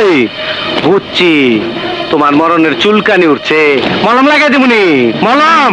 এই বুঝছি, তোমার মরণের চুলকানি উঠছে, মলম লাগাই দিবনি, মলম।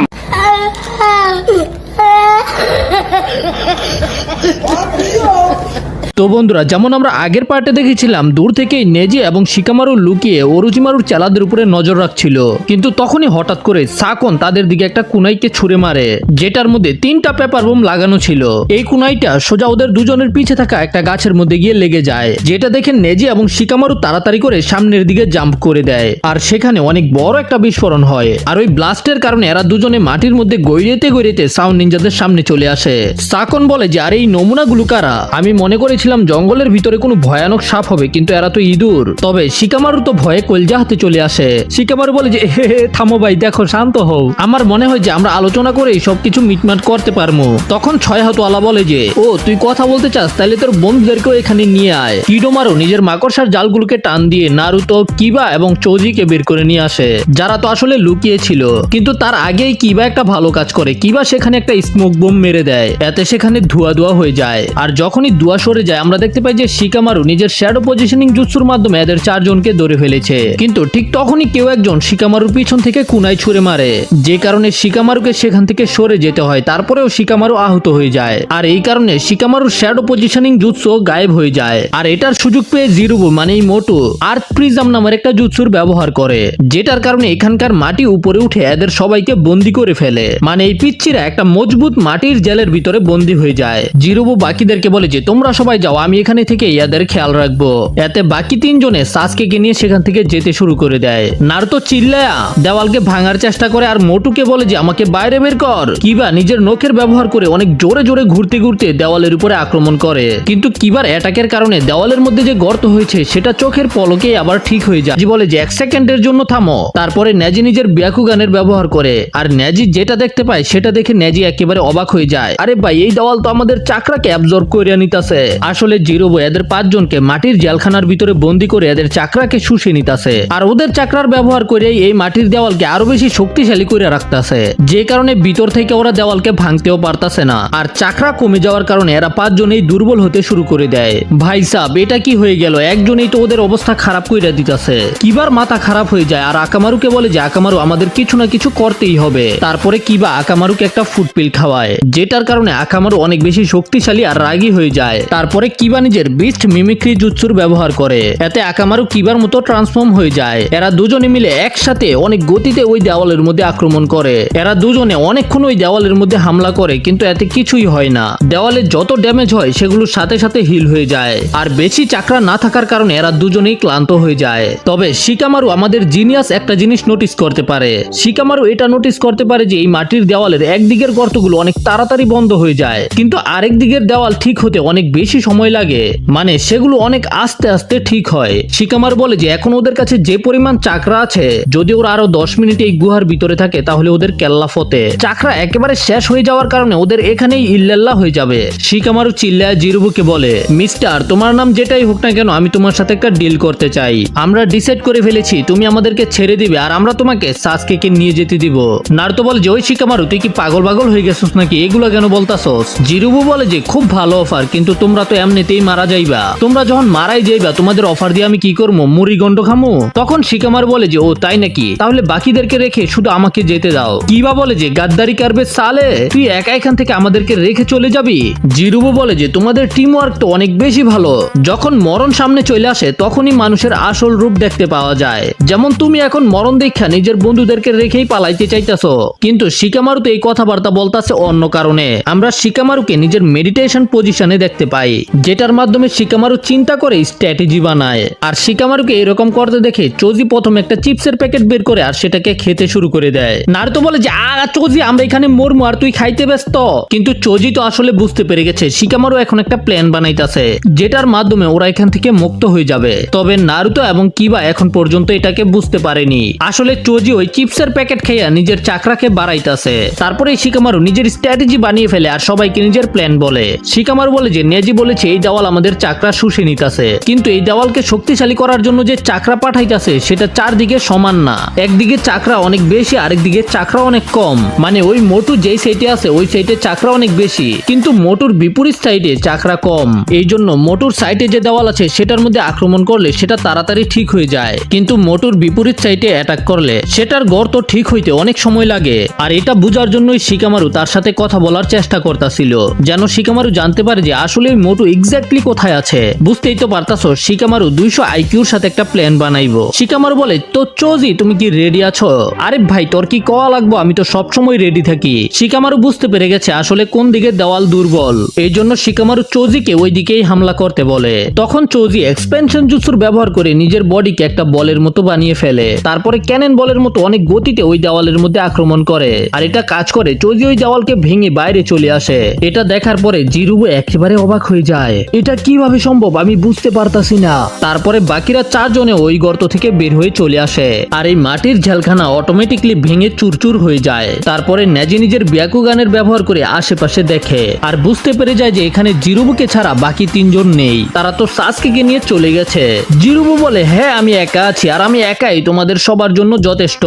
তো বন্ধুরা, যেমন আমরা আগের পার্টে দেখেছিলাম, দূর থেকেই নেজি এবং শিকামারু লুকিয়ে ওরোচিমারুর চালাদের উপরে নজর রাখছিল, কিন্তু তখনই হঠাৎ করে সাকন তাদের দিকে একটা কুনাইকে ছুঁড়ে মারে, যেটার মধ্যে 3টা পেপার বোম লাগানো ছিল। এই কুনাইটা সোজা ওদের দুজনের পিছে থাকা একটা গাছের মধ্যে গিয়ে লেগে যায়, যেটা দেখে নেজি এবং শিকামারু তাড়াতাড়ি করে সামনের দিকে জাম্প করে দেয়, আর সেখানে অনেক বড় একটা বিস্ফোরণ হয়। আর ওই ব্লাস্টের কারণে এরা দুজনে মাটির মধ্যে গড়িয়েতে গড়িয়েতে সাউন্ড নিনজাদের সামনে চলে আসে। সাকন বলে যে আর এই নমুনাগুলো কারা? আমি মনে করেছিলাম জঙ্গলের ভিতরে কোনো ভয়ানক সাপ হবে, কিন্তু এরা তো ইঁদুর। তবে শিকামারু তো ভয়ে কলজা হাতে চলে আসে। শিকামারু বলে যে হে হে, থামো ভাই, দেখো, শান্ত হও। আমার মনে হয় যে আমরা আলোচনা করে সবকিছু মিটমাট করতে পারবো। তখন ছয় হাতওয়ালা বলে যে ও তুই কথা বলতে চাস, তাহলে তোর বন্ধুদেরকেও এখানে নিয়ে আয়। কিডোমারু নিজের মাকড়সার জালগুলোকে টান দিয়ে নারুতো, কিবা এবং চৌজিকে বের করে নিয়ে আসে, যারা তো আসলে লুকিয়ে ছিল। কিন্তু তার আগেই কিবা একটা ভালো কাজ করে। কিবা সেখানে একটা স্মোক বোম মেরে দেয়, এতে সেখানে ধোয়া ধোয়া হয়ে যায়। আর যখনই ধোয়া সরে যায়, আমরা দেখতে পাই যে শিকামারু নিজের শ্যাডো পজিশনিং জুৎসুর মাধ্যমে এদের 4 জনকে ধরে ফেলেছে। কিন্তু ঠিক তখনই কেউ একজন শিকামারুর পিছন থেকে কুনাই ছুঁড়ে মারে, যে কারণে শিকামারুকে সেখান থেকে সরে যেতে হয়। তারপরেও শিকামারু আহত হয়ে যায়, আর এই কারণে শিকামারুর শ্যাডো পজিশনিং জুৎসু গায়েব হয়ে যায়। আর এটার সুযোগ পেয়ে জিরুবু মানে এই মোটু আর্থ প্রিজম নামের একটা জুৎসুর ব্যবহার করে, যেটার কারণে এখানকার মাটি উপরে উঠে এদের সবাইকে বন্দি করে ফেলে। মানে এই পিচ্চিরা একটা মজবুত মাটির জেলের ভিতরে বন্দি হয়ে যায়। জিরুবু বাকিদেরকে বলে যে তোমরা সবাই যাও, আমি এখানে থেকে ইয়াদের খেয়াল রাখবো। এতে বাকি 3 জনে সাসকেকে নিয়ে সেখান থেকে যেতে শুরু করে দেয়। নারুতো চিল্লায়া দেওয়ালকে ভাঙার চেষ্টা করে, আর মোটুকে বলে যে আমাকে বাইরে বের কর। কিবা নিজের নখের ব্যবহার করে অনেক জোরে জোরে ঘুরতে ঘুরতে দেওয়ালের উপরে আক্রমণ করে, কিন্তু কিবার অ্যাটাকের কারণে দেওয়ালের মধ্যে যে গর্ত হয়েছে সেটা চোখের পলকে আবার ঠিক হয়ে যায়। বলে যে 1 সেকেন্ডের জন্য থামো। তারপরে নেজি নিজের ব্যাকুগানের ব্যবহার করে, আর নেজি যেটা দেখতে পায় সেটা দেখে নেজি একেবারে অবাক হয়ে যায়। আরে ভাই, এই দেওয়াল তো আমাদের চাকরাকে অ্যাবজর্ব করে নিতেছে। আসলে জিরোবো এদের 5 জনকে মাটির জেলখানার ভিতরে বন্দি করে এদের চাকরাকে শুষে নিতেছে, আর ওদের চাকরার ব্যবহার করে এই মাটির দেওয়ালকে আরো বেশি শক্তিশালী করে রাখতেছে, যে কারণে ভিতর থেকে ওরা দেওয়ালকে ভাঙতেও পারতাছে না। আর চাকরা কমে যাওয়ার কারণে এরা 5 জনেই দুর্বল হতে শুরু করে দেয়। ভাই সাহেব, এটা কি হয়ে গেল? একজনেই তো ওদের অবস্থা খারাপ করে দিতেছে। কিবার মাথা খারাপ হয়ে যায়, আর আকামারুকে বলে যে আকামারু আমাদের কিছু না কিছু করতেই হবে। তারপরে কিবা আকামারুকে একটা ফুডপিল খাওয়ায়, যেটার কারণে আকামারু অনেক বেশি শক্তিশালী আর রাগী হয়ে যায়। তারপরে কিবা নিজের বিস্ট মিমিক্রি জুৎসুর ব্যবহার করে, এতে আকামারু কিবার মতো ট্রান্সফর্ম হয়ে যায়। এরা দুজনে মিলে একসাথে অনেক গতিতে ওই দেওয়ালের মধ্যে আক্রমণ করে। এরা দুজনে অনেকক্ষণ ওই দেওয়ালের মধ্যে হামলা করে, কিন্তু এতে কিছুই হয় না। দেওয়ালে যত ড্যামেজ হয় সেগুলোর সাথে সাথে হিল হয়ে যায়, আর বেশি চাকরা না থাকার কারণে এরা দুজনেই ক্লান্ত হয়ে যায়। তবে শিকামারু আমাদের জিনিয়াস একটা জিনিস নোটিস করতে পারে। শিকামারু এটা নোটিস করতে পারে যে এই মাটির দেওয়ালের একদিকের গর্তগুলো অনেক তাড়াতাড়ি বন্ধ হয়ে যায়, কিন্তু আরেক দিকের দেওয়াল ঠিক হতে অনেক বেশি সময় লাগে, মানে সেগুলো অনেক আস্তে আস্তে ঠিক হয়। শিকামারু বলে যে এখন ওদের কাছে যে পরিমাণ চাকরা আছে, যদি ওরা আরো 10 মিনিট এই গুহার ভিতরে থাকে তাহলে ওদের কেল্লা ফতে। চাকরা একেবারে শেষ হয়ে যাওয়ার কারণে ওদের এখানেই ইল্লাল্লাহ হয়ে যাবে। শিকামারু চিল্লায় জিরুবুকে বলে, মিস্টার, তোমার নাম যেটাই হোক না কেন, আমি তোমার সাথে একটা ডিল করতে চাই। আমরা ডিসাইড করে ফেলেছি তুমি আমাদেরকে ছেড়ে দিবে, আর আমরা তোমাকে সাসকেকে নিয়ে যেতে দিব। নারুতো বলে যে ওই শিকামারু, তুই কি পাগল পাগল হয়ে গেছিস নাকি? এগুলো কেন বলতাছস? জিরুবু বলে যে খুব ভালো অফার, কিন্তু তোমরা তো এমনিতেই মারা যাইবা। তোমরা যখন মারাই যাইবা তোমাদের অফার দিয়ে আমি কি করবো? মুড়ি গন্ড খামু? তখন শিকামারু বলে যে ও তাই নাকি, তাহলে বাকিদেরকে রেখে শুধু আমাকে যেতে দাও। কিবা বলে যে গাদ্দারি করবে সালে, তুই একা এখান থেকে আমাদেরকে রেখে চলে যাবি? জিরুবু বলে যে তোমাদের টিম ওয়ার্ক তো অনেক বেশি ভালো। যখন মরণ সামনে চলে আসে তখনই মানুষের আসল রূপ দেখতে পাওয়া যায়। যেমন তুমি এখন মরণ দেখা নিজের বন্ধুদেরকে রেখেই পালাইতে চাইতেছো, কিন্তু শিকামারু তো এই কথাবার্তা বলতাছে অন্য কারণে। আমরা শিকামারুকে নিজের মেডিটেশন পজিশনে দেখতে পাই, যেটার মাধ্যমে শিকামারু চিন্তা করে স্ট্র্যাটেজি বানায়। আর শিকামারুকে এরকম করতে দেখে চোজি প্রথমে একটা চিপসের প্যাকেট বের করে আর সেটাকে খেতে শুরু করে দেয়। নারুতো বলে যে চোজি, আমরা এখানে মরমু আর তুই খাইতে ব্যস্ত। কিন্তু চোজি তো আসলে বুঝতে পেরে গেছে শিকামারু এখন একটা প্ল্যান বানাইতেছে, যেটার মাধ্যমে ওরা এখান থেকে মুক্ত হয়ে যাবে। তবে নারুতো এবং কিবা এখন পর্যন্ত এটাকে বুঝতে পারেনি। আসলে চোজি ওই চিপসের প্যাকেট খেয়ে নিজের চাকরাকে বাড়াইতেছে। তারপরে শিকামারু নিজের স্ট্র্যাটেজি বানিয়ে ফেলে আর সবাইকে নিজের প্ল্যান বলে। শিকামারু বলে যে নেজি বলেছিল যাচ্ছে এই দেওয়াল আমাদের চাকরা শুষে নিতেছে, কিন্তু এই দেওয়ালকে শক্তিশালী করার জন্য যে চাকরা পাঠাইতেছে সেটা চারদিকে সমান না। একদিকে চাকরা অনেক বেশি, আরেকদিকে চাকরা অনেক কম। মানে ওই মোটু যেই সাইডে আছে ওই সাইডে চাকরা অনেক বেশি, কিন্তু মোটুর বিপরীত সাইডে চাকরা কম। এই জন্য মোটুর সাইডে যে দেওয়াল আছে সেটার মধ্যে আক্রমণ করলে সেটা তাড়াতাড়ি ঠিক হয়ে যায়, কিন্তু মোটুর বিপরীত সাইডে অ্যাটাক করলে সেটার গর্ত ঠিক হইতে অনেক সময় লাগে। আর এটা বোঝার জন্যই শিকামারু তার সাথে কথা বলার চেষ্টা করতেছিল, যেন শিকামারু জানতে পারে যে আসলে মোটু এক্স্যাক্টলি কোথায় আছে। বুঝতেই তো পারতাছো শিকামারু 200 আইকিউর সাথে একটা প্ল্যান বানাইবো। শিকামারু বলে, তো চোজি তুমি কি রেডি আছো? আরে ভাই তোর কি কওয়া লাগবো, আমি তো সবসময় রেডি থাকি। শিকামারু বুঝতে পেরে গেছে আসলে কোন দিকে দেওয়াল দুর্বল, এই জন্য শিকামারু চোজিকে ওই দিকেই হামলা করতে বলে। তখন চোজি এক্সপেনশন জুৎসুর ব্যবহার করে নিজের বডিকে একটা বলের মতো বানিয়ে ফেলে, তারপরে ক্যানন বলের মতো অনেক গতিতে ওই দেওয়ালের মধ্যে আক্রমণ করে। আর এটা কাজ করে, চোজি ওই দেওয়ালকে ভেঙে বাইরে চলে আসে। এটা দেখার পরে জিরুবু একেবারে অবাক হয়ে যায়, এটা কিভাবে সম্ভব আমি বুঝতে পারতাছি না। তারপরে বাকিরা চারজনে ওই গর্ত থেকে বের হয়ে চলে আসে, আর এই মাটির ঝালখানা অটোমেটিকলি ভেঙে চুরচুর হয়ে যায়। তারপরে নেজি নিজের ব্যাকুগানের ব্যবহার করে আশেপাশে দেখে আর বুঝতে পেরে যায় যে এখানে জিরুবুকে ছাড়া বাকি তিনজন নেই, তারা তো সাসকেকে নিয়ে চলে গেছে। জিরুবু বলে, হ্যাঁ আমি একা আছি, আর আমি একাই তোমাদের সবার জন্য যথেষ্ট।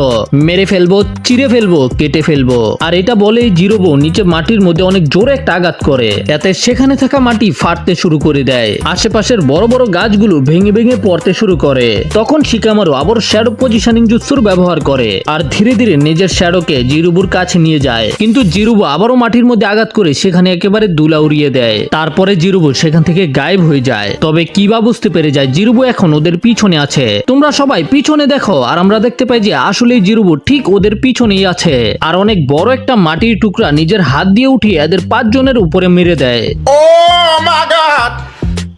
মেরে ফেলবো, চিরে ফেলবো, কেটে ফেলবো। আর এটা বলেই জিরুবু নিচে মাটির মধ্যে অনেক জোরে একটা আঘাত করে, এতে সেখানে থাকা মাটি ফাটতে শুরু করে দেয়। আশেপাশের বড় বড় গাছগুলো ভেঙে ভেঙে পড়তে শুরু করে। তখন শিকামারু আবার শ্যাডো পজিশনিং জুৎসুর ব্যবহার করে আর ধীরে ধীরে নিজের শ্যাডোকে জিরুবুর কাছে নিয়ে যায়, কিন্তু জিরুবু আবারও মাটির মধ্যে আঘাত করে সেখানে একেবারে ধুলা উড়িয়ে দেয়। তারপরে জিরুবু সেখান থেকে গায়েব হয়ে যায়। তবে কিবা বুঝতে পেরে যায় জিরুবু এখন ওদের পিছনে আছে। তোমরা সবাই পিছনে দেখো, আর আমরা দেখতে পাই যে আসলেই জিরুবু ঠিক ওদের পিছনেই আছে, আর অনেক বড় একটা মাটির টুকরা নিজের হাত দিয়ে উঠিয়ে এদের 5 জনের উপরে মেরে দেয়।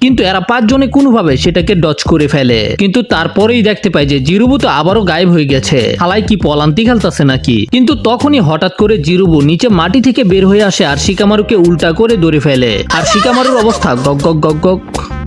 কিন্তু এরা 5 জনে কোনোভাবে সেটাকে ডচ করে ফেলে, কিন্তু তারপরেই দেখতে পাই যে জিরুবু তো আবারও গায়েব হয়ে গেছে। হালাই কি পলান্তি খেলতেছে নাকি? কিন্তু তখনই হঠাৎ করে জিরুবু নিচে মাটি থেকে বের হয়ে আসে আর শিকামারুকে উল্টা করে ধরে ফেলে, আর শিকামারুর অবস্থা গগ গগ গগ গগ।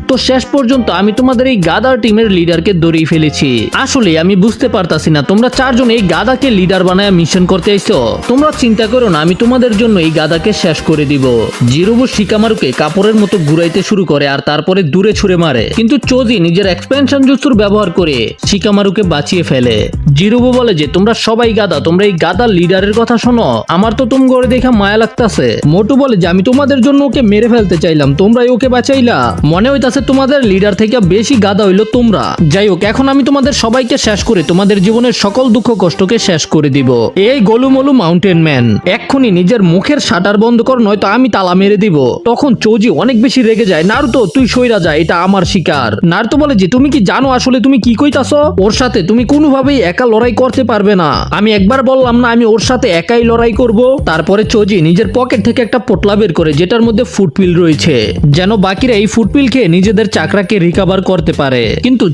তো শেষ পর্যন্ত আমি তোমাদের এই গাদার টিমের লিডারকে ধরেই ফেলেছি। আসলে আমি বুঝতে পারতাছি না তোমরা 4 জন এই গাদাকে লিডার বানায় মিশন করতে আইছো। তোমরা চিন্তা করো না, আমি তোমাদের জন্য এই গাদাকে শেষ করে দিব। জিরুবু শিকামারুকে কাপড়ের মতো ঘুরাইতে শুরু করে আর তারপরে দূরে ছুঁড়ে মারে, কিন্তু চোজি নিজের এক্সপেনশন জুৎসুর ব্যবহার করে শিকামারুকে বাঁচিয়ে ফেলে। জিরুবু বলে যে তোমরা সবাই গাদা, তোমরা এই গাদার লিডারের কথা শোনো, আমার তো তুমি করে দেখা মায়া লাগতাছে। মোটু বলে যে আমি তোমাদের জন্য ওকে মেরে ফেলতে চাইলাম, তোমরাই ওকে বাঁচাইলা। মনে হইতাছে তোমাদের লিডার থেকে বেশি গাদা হইলো তোমরা। যাই হোক, এখন আমি তোমাদের সবাইকে শেষ করে তোমাদের জীবনের সকল দুঃখ কষ্টকে শেষ করে দিব। এই গোলুমলু মাউন্টেন ম্যান, এক্ষুনি নিজের মুখের শাটার বন্ধ কর, নয়তো আমি তালা মেরে দিব। তখন চৌজি অনেক বেশি রেগে যায়, নারুতো তুই সইরা যা, এটা আমার শিকার। নারুতো বলে যে তুমি কি জানো আসলে তুমি কি কইতাছো? ওর সাথে তুমি কোনোভাবেই একা লড়াই করতে পারবে না। আমি একবার বললাম না আমি ওর সাথে একাই লড়াই করব? তারপরে চৌজি নিজের পকেট থেকে একটা পোটলা বের করে যেটার মধ্যে ফুটপিল রয়েছে, যেন বাকিরা এই ফুটপিল খেয়ে নিজেদের চাকরাকে রিকভার করতে পারে। কিন্তু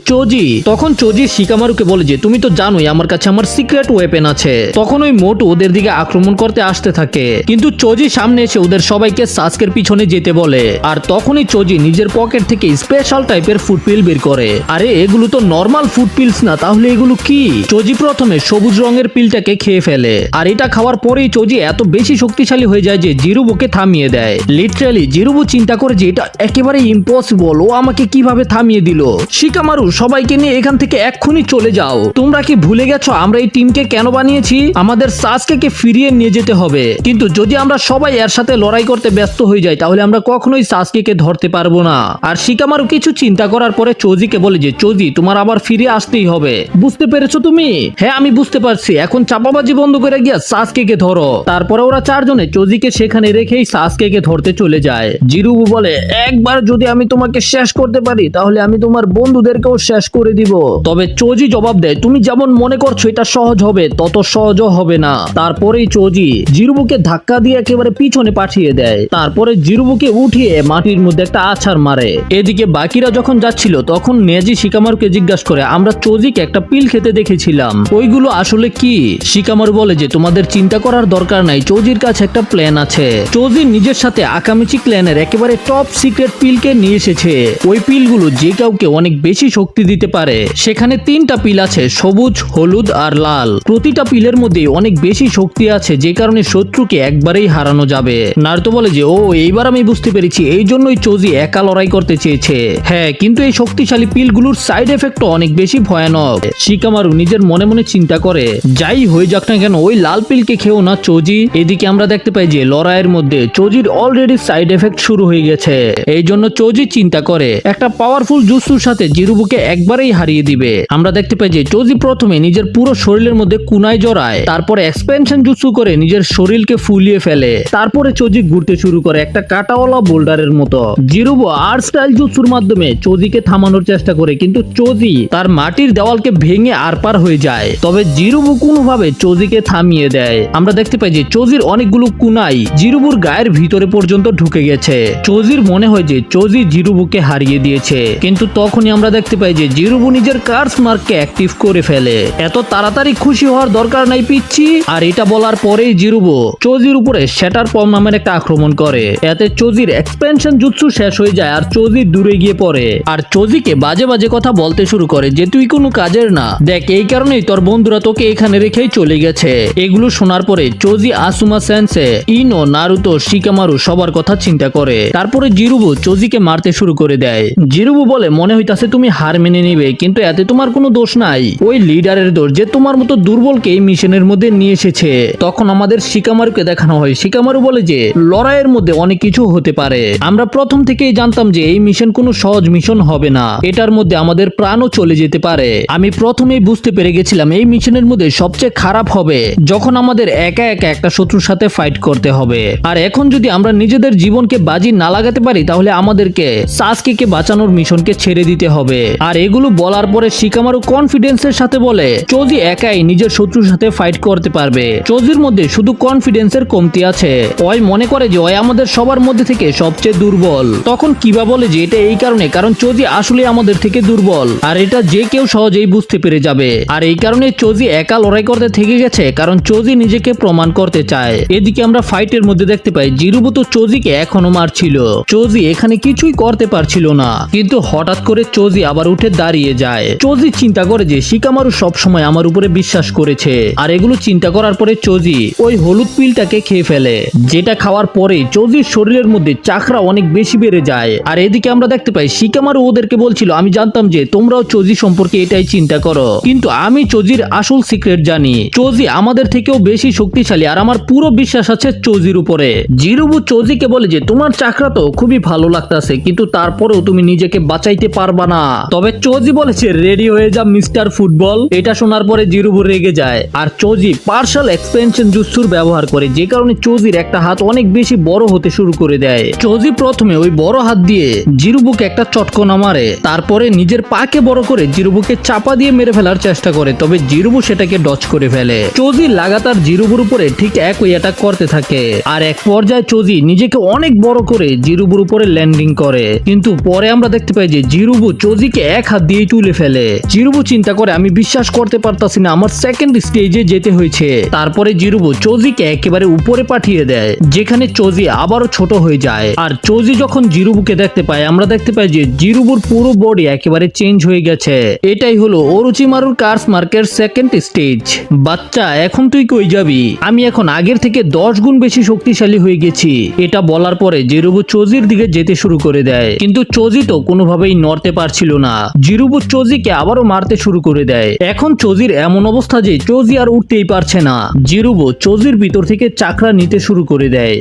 তখন চোজি শিকামারুকে বলে যে তুমি তো জানোই আমার কাছে আমার সিক্রেট ওয়েপেন আছে। তখন ওই মোটু ওদের দিকে আক্রমণ করতে আসতে থাকে, কিন্তু চোজি সামনে এসে ওদের সবাইকে সাসকের পিছনে যেতে বলে। আর তখনই চোজি নিজের পকেট থেকে স্পেশাল টাইপের ফুটপিল বের করে। আরে এগুলো তো নর্মাল ফুটপিলস না, তাহলে এগুলো কি? চোজি প্রথমে সবুজ রঙের পিলটাকে খেয়ে ফেলে, আর এটা খাওয়ার পরেই চোজি এত বেশি শক্তিশালী হয়ে যায় যে জিরুবুকে থামিয়ে দেয়। লিটারালি জিরুবু চিন্তা করে যে এটা একেবারে ইম্পসিবল, ও আমাকে কিভাবে থামিয়ে দিল। শিকামারু সবাইকে নিয়ে এখান থেকে এক্ষুনি চলে যাও। তোমরা কি ভুলে গেছো আমরা এই টিমকে কেন বানিয়েছি? আমাদের সাসকেকে ফিরিয়ে নিয়ে যেতে হবে। কিন্তু যদি আমরা সবাই এর সাথে লড়াই করতে ব্যস্ত হয়ে যাই তাহলে আমরা কখনোই সাসকেকে ধরতে পারবো না। আর শিকামারু কিছু চিন্তা করার পরে চৌজিকে বলে যে চৌজি তোমার আবার ফিরে আসতেই হবে। বুঝতে পেরেছো তুমি? হ্যাঁ আমি বুঝতে পারছি, এখন চাপাবাজি বন্ধ করে গিয়া সাসকেকে ধরো। তারপরে ওরা 4 জনে চৌজিকে সেখানে রেখেই সাসকেকে ধরতে চলে যায়। জিরুবু বলে একবার যদি আমি তোমাকে শেষ করতে পারি তাহলে আমি তোমার বন্ধুদেরকেও শেষ করে দিব। তবে চৌজি জবাব দেয় তুমি যেমন মনে করছো এটা সহজ হবে তত সহজও হবে না। তারপরেই চৌজি জিরুবুকে ধাক্কা দিয়ে একেবারে পিছনে পাঠিয়ে দেয়। তারপরে জিরুবুকে উঠিয়ে মাটির মধ্যে একটা আছাড় মারে। এদিকে বাকিরা যখন যাচ্ছিল তখন নেজি শিকামারুকে জিজ্ঞাসা করে আমরা চৌজিকে একটা পিল খেতে দেখেছিলাম, ওইগুলো আসলে কি? শিকামারু বলে যে তোমাদের চিন্তা করার দরকার নাই, চৌজির কাছে একটা প্ল্যান আছে। চৌজি নিজের সাথে আকামিচি ক্ল্যানের একেবারে টপ সিক্রেট পিলকে নিয়ে এসেছে। যে ওই পিলগুলো যে কাউকে অনেক বেশি শক্তি দিতে পারে। সেখানে 3টা পিল আছে, সবুজ, হলুদ আর লাল। প্রতিটা পিলের মধ্যে অনেক বেশি শক্তি আছে, যে কারণে শত্রুকে একবারেই হারানো যাবে। নারুতো বলে যে ও এইবার আমি বুঝতে পেরেছি, এই জন্যই চোজি একা লড়াই করতে চেয়েছে। হ্যাঁ, কিন্তু এই শক্তিশালী পিলগুলোর সাইড এফেক্ট অনেক বেশি ভয়ানক। শিকামারু নিজের মনে মনে চিন্তা করে, যাই হয়ে যাক না কেন ওই লাল পিলকে খেও না চোজি। এদিকে আমরা দেখতে পাই যে লড়াইয়ের মধ্যে চোজির অলরেডি সাইড এফেক্ট শুরু হয়ে গেছে। এই জন্য চোজি চিন্তা করে একটা পাওয়ারফুল জুৎসুর সাথে জিরুবুকে একবারেই হারিয়ে দিবে। আমরা দেখতে পাই যে চোজি প্রথমে নিজের পুরো শরীরের মধ্যে কুনায় জড়ায়, তারপরে এক্সপেনশন জুৎসু করে নিজের শরীরকে ফুলিয়ে ফেলে। তারপরে চোজি ঘুরতে শুরু করে একটা কাটাওয়ালা বোল্ডারের মতো। জিরুবু আর্ট স্টাইল জুৎসুর মাধ্যমে চোজিকে থামানোর চেষ্টা করে, কিন্তু চোজি তার মাটির দেওয়ালকে ভেঙে আরপার হয়ে যায়। তবে জিরুবু কোনোভাবে চোজিকে থামিয়ে দেয়। আমরা দেখতে পাই যে চোজির অনেকগুলো কুনাই জিরুবুর গায়ের ভিতরে পর্যন্ত ঢুকে গেছে। চোজির মনে হয় যে চোজি জিরুবুকে হারিয়ে দিয়েছে, কিন্তু তখনই আমরা দেখতে পাই যে জিরুবু নিজের কার্স মার্ককে অ্যাক্টিভ করে ফেলে। এত তাড়াতাড়ি খুশি হওয়ার দরকার নাই পিচ্ছি। আর এটা বলার পরেই জিরুবু চোজির উপরে শ্যাটার পম নামের একটা আক্রমণ করে। এতে চোজির এক্সপেনশন জুৎসু শেষ হয়ে যায় আর চোজি দূরে গিয়ে পড়ে। আর চোজিকে বাজে বাজে কথা বলতে শুরু করে যে তুই কোনো কাজের না, দেখ এই কারণেই তোর বন্ধুরা তোকে এখানে রেখেই চলে গেছে। এগুলো শোনার পরে চোজি আসুমা সেন্সে, ইনো, নারুতো, শিকামারু সবার কথা চিন্তা করে। তারপরে জিরুবু চোজিকে মারতে শুরু করে দেয়। জিরুবু বলে মনে হইতাছে তুমি হার মেনে নিবে, কিন্তু এতে তোমার কোনো দোষ নাই, ওই লিডারের দোষ যে তোমার মতো দুর্বলকে এই মিশনের মধ্যে নিয়ে এসেছে। তখন আমাদের শিকামারুকে দেখানো হয়। শিকামারু বলে যে লড়াইয়ের মধ্যে অনেক কিছু হতে পারে। আমরা প্রথম থেকেই জানতাম যে এই মিশন কোনো সহজ মিশন হবে না, এটার মধ্যে আমাদের প্রাণও চলে যেতে পারে। আমি প্রথমেই বুঝতে পেরে গেছিলাম এই মিশনের মধ্যে সবচেয়ে খারাপ হবে যখন আমাদের একা একা একটা শত্রুর সাথে ফাইট করতে হবে। আর এখন যদি আমরা নিজেদের জীবনকে বাজি না লাগাতে পারি তাহলে আমাদেরকে সাসকেকে বাঁচানোর মিশনকে ছেড়ে দিতে হবে। আর এগুলো বলার পরে শিকামারু কনফিডেন্সের সাথে বলে চোজি একাই নিজের শত্রুর সাথে ফাইট করতে পারবে। চোজির মধ্যে শুধু কনফিডেন্সের কমতি আছে, ওই মনে করে যে ওই আমাদের সবার মধ্যে থেকে সবচেয়ে দুর্বল। তখন কিবা বলে যে এটা এই কারণে কারণ চোজি আসলে আমাদের থেকে দুর্বল, আর এটা যে কেউ সহজেই বুঝতে পেরে যাবে। আর এই কারণে চোজি একা লড়াই করতে থেকে গেছে, কারণ চোজি নিজেকে প্রমাণ করতে চায়। এদিকে আমরা ফাইটের মধ্যে দেখতে পাই জিরুবু তো চোজিকে এখনো মারছিল। চোজি এখানে কিছুই করতে পারছিল না, কিন্তু হঠাৎ করে চোজি আবার উঠে দাঁড়িয়ে যায়। চোজি চিন্তা করে যে শিকামারু সবসময় আমার উপরে বিশ্বাস করেছে। আর এগুলো চিন্তা করার পরে চোজি ওই হলুদ পিলটাকে খেয়ে ফেলে, যেটা খাওয়ার পরে চোজির শরীরের মধ্যে চাকরা অনেক বেশি বেড়ে যায়। আর এদিকে আমরা দেখতে পাই শিকামারু ওদেরকে বলছিল আমি জানতাম যে তোমরাও চোজি সম্পর্কে এটাই চিন্তা করো, কিন্তু আমি চোজির আসল সিক্রেট জানি। চোজি আমাদের থেকেও বেশি শক্তিশালী, আর আমার পুরো বিশ্বাস আছে চোজির উপরে। জিরুবু চোজিকে বলে যে তোমার চাকরা তো খুবই ভালো লাগতেছে, কিন্তু তারপরেও তুমি নিজেকে বাঁচাইতে পারবা না। তবে চোজি বলেছে রেডি হয়ে যা মিস্টার ফুটবল। এটা শোনার পরে জিরুবু রেগে যায়, আর চোজি পার্শাল এক্সপেনশন জুৎসুর ব্যবহার করে, যে কারণে চোজির একটা হাত অনেক বেশি বড় হতে শুরু করে দেয়। চোজি প্রথমে ওই বড় হাত দিয়ে জিরুবুকে একটা চটকনা মারে, তারপরে নিজের পাকে বড় করে জিরুবুকে চাপা দিয়ে মেরে ফেলার চেষ্টা করে, তবে জিরুবু সেটাকে ডচ করে ফেলে। চোজি লাগাতার জিরুবুর উপরে ঠিক একই অ্যাটাক করতে থাকে, আর এক পর্যায়ে চোজি নিজেকে অনেক বড় করে জিরুবুর উপরে ল্যান্ডিং করে। কিন্তু পরে আমরা দেখতে পাই যে জিরুবু চোজিকে এক হাত দিয়েই তুলে ফেলে। জিরুবু চিন্তা করে আমি বিশ্বাস করতে পারতাছি না, আমার সেকেন্ড স্টেজে যেতে হয়েছে। তারপরে জিরুবু চোজিকে একেবারে উপরে পাঠিয়ে দেয়, যেখানে চোজি আবারও ছোট হয়ে যায়। আর চোজি যখন জিরুবুকে দেখতে পায় আমরা দেখতে পাই যে জিরুবুর পুরো বডি একেবারে চেঞ্জ হয়ে গেছে। এটাই হলো ওরোচিমারুর কার্স মার্কের সেকেন্ড স্টেজ। বাচ্চা এখন তুই কই যাবি? আমি এখন আগের থেকে 10 গুণ বেশি শক্তিশালী হয়ে গেছি। এটা বলার পরে জিরুবু চোজির দিকে যেতে শুরু করে দেয়, কিন্তু চোজি তো কোনোভাবেই নড়তে পারছিল না। জিরুবু চোজিকে আবারও মারতে শুরু করে দেয়। এখন চোজির এমন অবস্থা যে চোজি আর উঠতেই পারছে না। জিরুবু চোজির ভিতর থেকে চাকরা নিতে শুরু করে দেয়,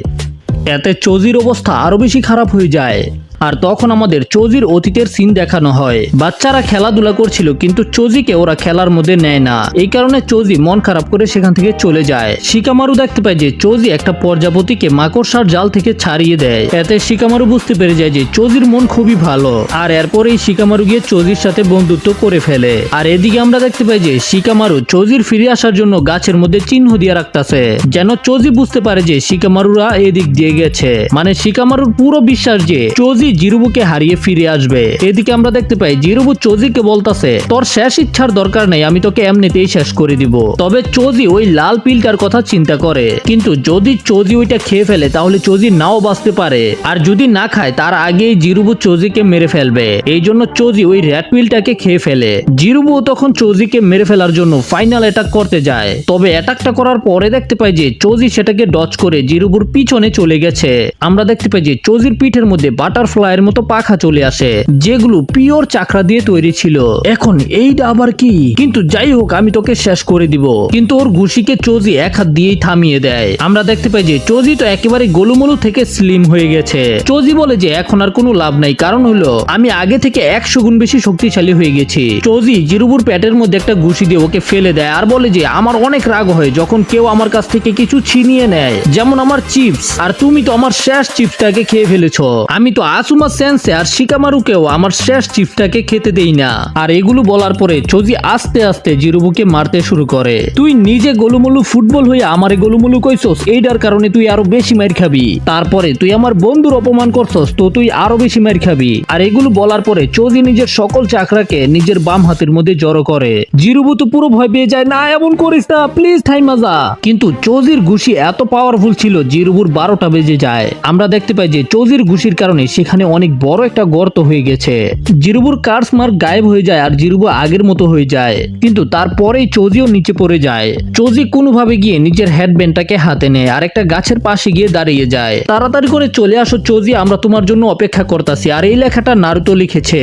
এতে চোজির অবস্থা আরো বেশি খারাপ হয়ে যায়। আর তখন আমাদের চোজির অতীতের সিন দেখানো হয়। বাচ্চারা খেলাধুলা করছিল, কিন্তু চোজিকে ওরা খেলার মধ্যে নেয় না। এই কারণে চোজি মন খারাপ করে সেখান থেকে চলে যায়। শিকামারু দেখতে পায় যে চোজি একটা প্রজাপতিকে মাকড়সার জাল থেকে ছাড়িয়ে দেয়। এতে শিকামারু বুঝতে পেরে যায় যে চোজির মন খুবই ভালো, আর এরপরেই শিকামারু গিয়ে চোজির সাথে বন্ধুত্ব করে ফেলে। আর এদিকে আমরা দেখতে পাই যে শিকামারু চোজির ফিরে আসার জন্য গাছের মধ্যে চিহ্ন দিয়ে রাখতেছে, যেন চোজি বুঝতে পারে যে শিকামারুরা এদিক দিয়ে গেছে। মানে শিকামারুর পুরো বিশ্বাস যে চোজি চোজি জিরুবুকে হারিয়ে ফিরে আসবে। এদিকে আমরা দেখতে পাই জিরুবু চোজিকে বলতাছে, তোর শেষ ইচ্ছার দরকার নেই, আমি তোকে এমনিতেই শেষ করে দিব। তবে চোজি ওই লাল পিলটার কথা চিন্তা করে, কিন্তু যদি চোজি ওইটা খেয়ে ফেলে তাহলে চোজি নাও বাঁচতে পারে, আর যদি না খায় তার আগেই জিরুবু চোজিকে মেরে ফেলবে। এই জন্য চোজি ওই রেড পিলটাকে খেয়ে ফেলে। জিরুবু তখন চোজিকে মেরে ফেলার জন্য ফাইনাল অ্যাটাক করতে যায়, তবে অ্যাটাকটা করার পরে দেখতে পাই যে চোজি সেটাকে ডজ করে জিরুবুর পিছনে চলে গেছে। আমরা দেখতে পাই যে চোজির পিঠের মধ্যে বাটারফ্লাইয়ের মতো পাখা চলে আসে, যেগুলো পিওর চাকরা দিয়ে তৈরি ছিল। এখন এইটা আবার কি? কিন্তু যাই হোক, আমি তোকে শেষ করে দিব। কিন্তু ওর ঘুষিকে চোজি এক হাত দিয়েই থামিয়ে দেয়। আমরা দেখতে পাই যে চোজি তো একেবারে গোলুমলু থেকে স্লিম হয়ে গেছে। চোজি বলে যে এখন আর কোনো লাভ নাই, কারণ হলো আমি আগে থেকে 100 গুণ বেশি শক্তিশালী হয়ে গেছি। চোজি জিরুবুর পেটের মধ্যে একটা ঘুষি দিয়ে ওকে ফেলে দেয়, আর বলে যে আমার অনেক রাগ হয় যখন কেউ আমার কাছ থেকে কিছু ছিনিয়ে নেয়, যেমন আমার চিপস, আর তুমি তো আমার শেষ চিপসটাকে খেয়ে ফেলেছো। আমি তো আসুমা সেন্সে আর শিকামারুকেও আমার শেষ চিপসটাকে খেতে দেই না। আর এগুলো বলার পরে চোজি আস্তে আস্তে জিরুবুকে মারতে শুরু করে। তুই নিজে গোলুমলু ফুটবল হয়ে আমারে গোলুমলু কইছস, এইটার কারণে তুই আরো বেশি মার খাবি। তারপরে তুই আমার বন্ধুর অপমান করছস, তো তুই আরো বেশি মার খাবি। আর এগুলো বলার পরে চোজি নিজের সকল চাকরাকে নিজের বাম হাতের মধ্যে জড়ো করে। জিরুবু তো পুরো ভয় পেয়ে যায়, না এমন করিস না প্লিজ, থাইমা যা। কিন্তু চোজির ঘুষি এত পাওয়ারফুল ছিল জিরুবুর 12টা বেজে যায়। আমরা দেখতে পাই যে চোজির ঘুষির কারণে সেখানে অনেক বড় একটা গর্ত হয়ে গেছে। জিরুবুর কার্স মার্ক গায়েব হয়ে যায় আর জিরুবু আগের মতো হয়ে যায়, কিন্তু তারপরেই চোজিও নিচে পড়ে যায়। চোজি কোনোভাবে গিয়ে নিজের হেডব্যান্ডটাকে হাতে নেয় আর একটা গাছের পাশে গিয়ে দাঁড়িয়ে যায়। তাড়াতাড়ি করে চলে আসো চোজি, আমরা তোমার জন্য অপেক্ষা করতেছি। আর এই লেখাটা নারুতো লিখেছে।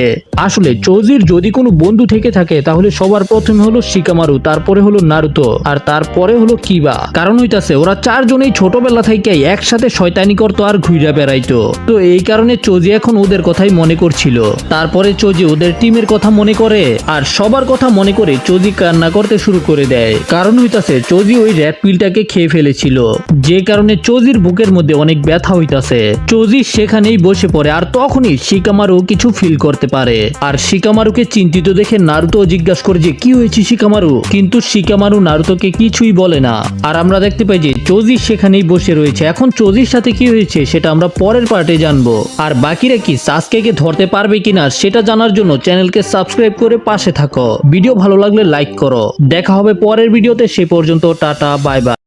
আসলে চোজির যদি কোনো বন্ধু থেকে থাকে তাহলে সবার প্রথমে হলো শিকামারু, তারপরে হলো নারুতো, আর তারপরে হলো কিবা। কারণ হইতাছে ওরা চারজনেই ছোটবেলা থেকে একসাথে শয়তানি করতো আর ঘুরে বেড়াইতো। তো এই কারণে চোজি এখন ওদের কথাই মনে করছিল। তারপরে চোজি ওদের টিমের কথা মনে করে আর সবার কথা মনে করে চোজি কান্না করতে শুরু করে দেয়। কারণ হইতাছে চোজি ওই রেড পিলটাকে খেয়ে ফেলেছিল, যে কারণে চোজির বুকের মধ্যে অনেক ব্যথা হইতাছে। চোজি সেখানেই বসে পড়ে, আর তখনই শিকামারু কিছু ফিল করতে পারে। আর শিকামারুকে চিন্তিত দেখে নারুতো জিজ্ঞাসা করে যে কি হয়েছে শিকামারু, কিন্তু শিকামারু নারুতোকে কিছুই বলে না। আর আমরা দেখতে পাই যে চোজি সেখানেই বসে রয়েছে। এখন চোজির সাথে কি হয়েছে সেটা আমরা পরের পার্টে জানবো। আর বাকিরা কি সাসকেকে ধরতে পারবে কিনা সেটা জানার জন্য চ্যানেলকে সাবস্ক্রাইব করে পাশে থাকো। ভিডিও ভালো লাগলে লাইক করো। দেখা হবে পরের ভিডিওতে, সে পর্যন্ত টাটা বাই বাই।